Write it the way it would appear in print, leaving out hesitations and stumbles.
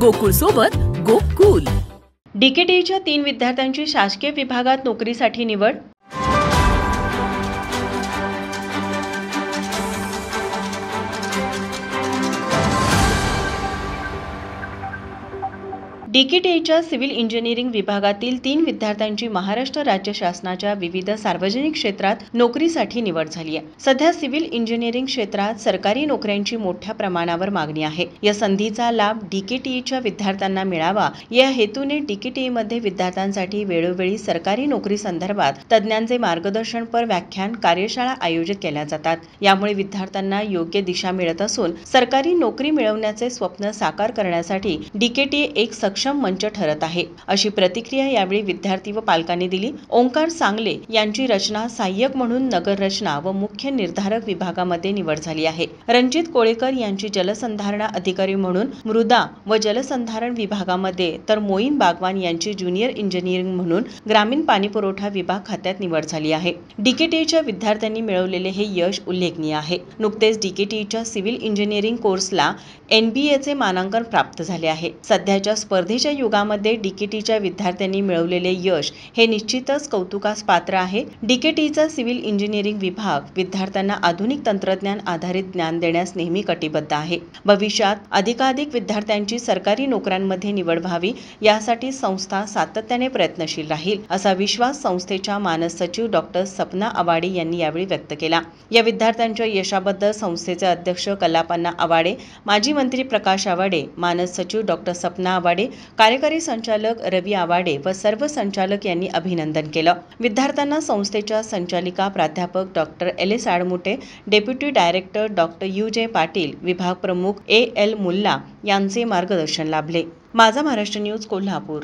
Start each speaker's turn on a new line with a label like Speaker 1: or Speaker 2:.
Speaker 1: गोकुळ सोबत गोकुल।
Speaker 2: डीकेटीच्या 3 विद्यार्थ्यांची शासकीय विभागात नोकरीसाठी निवड। डीकेटीच्या सिव्हिल इंजिनिअरिंग विभागातील 3 विद्यार्थ्यांची महाराष्ट्र राज्य शासनाच्या विविध सार्वजनिक क्षेत्रात नोकरीसाठी निवड झाली आहे। सध्या सिव्हिल इंजिनिअरिंग क्षेत्रात सरकारी नोकऱ्यांची मोठ्या प्रमाणावर मागणी आहे। या संधीचा लाभ डीकेटीच्या विद्यार्थ्यांना मिळावा या हेतूने डीकेटीमध्ये विद्यार्थ्यांसाठी वेळोवेळी सरकारी नोकरी संदर्भात तज्ञांचे मार्गदर्शनपर व्याख्यान कार्यशाळा आयोजित केल्या जातात। यामुळे विद्यार्थ्यांना योग्य दिशा मिळत असून सरकारी नोकरी मिळवण्याचे स्वप्न साकार करण्यासाठी डीकेटी एक सक्षम मंच ठरत आहे, अशी प्रतिक्रिया यावेळी विद्यार्थी व पालकांनी दिली। ओंकार सांगले यांची रचना सहाय्यक म्हणून नगर रचना व मुख्य निर्धारक विभागामध्ये निवड झाली आहे। रणजित कोळेकर यांची जलसंधारण अधिकारी म्हणून मृदा व जलसंधारण विभागामध्ये तर मोईन बागवान यांची ज्युनियर इंजिनिअरिंग म्हणून ग्रामीण पाणीपुरवठा विभाग खात्यात निवड झाली आहे। डीकेटीच्या विद्यार्थ्यांनी मिळवलेले हे यश उल्लेखनीय आहे। नुकतेच डीकेटीच्या सिव्हिल इंजिनिअरिंग कोर्सला एनबीएचे मानांकन प्राप्त झाले आहे। सध्याच्या स्पर्धेच्या युगामध्ये डीकेटीच्या विद्यार्थ्यांनी मिळवलेले यश हे निश्चितच कौतुकास पात्र आहे। डीकेटीचा सिव्हिल इंजिनिअरिंग विभाग विद्यार्थ्यांना आधुनिक तंत्रज्ञान आधारित ज्ञान देण्यास नेहमी कटिबद्ध आहे। भविष्यात अधिकाधिक विद्यार्थ्यांची सरकारी नोकऱ्यांमध्ये निवड व्हावी यासाठी संस्था सातत्याने प्रयत्नशील राहील, असा विश्वास संस्थेच्या मानस सचिव डॉक्टर सपना आवाडे यांनी यावेळी व्यक्त केला। या विद्यार्थ्यांच्या यशाबद्दल संस्थेचे अध्यक्ष कल्लापन्ना आवाडे, माजी मंत्री प्रकाश आवाडे, मानस सचिव डॉक्टर सपना आवाडे, कार्यकारी संचालक रवी आवाडे व सर्व संचालक यांनी अभिनंदन केलं। विद्यार्थ्यांना संस्थेच्या संचालिका प्राध्यापक doctor L S. Admute, deputy director doctor U J. Patil, विभाग प्रमुख ए.एल. मुल्ला यांचे मार्गदर्शन लाभले। माझा महाराष्ट्र न्यूज कोल्हापूर।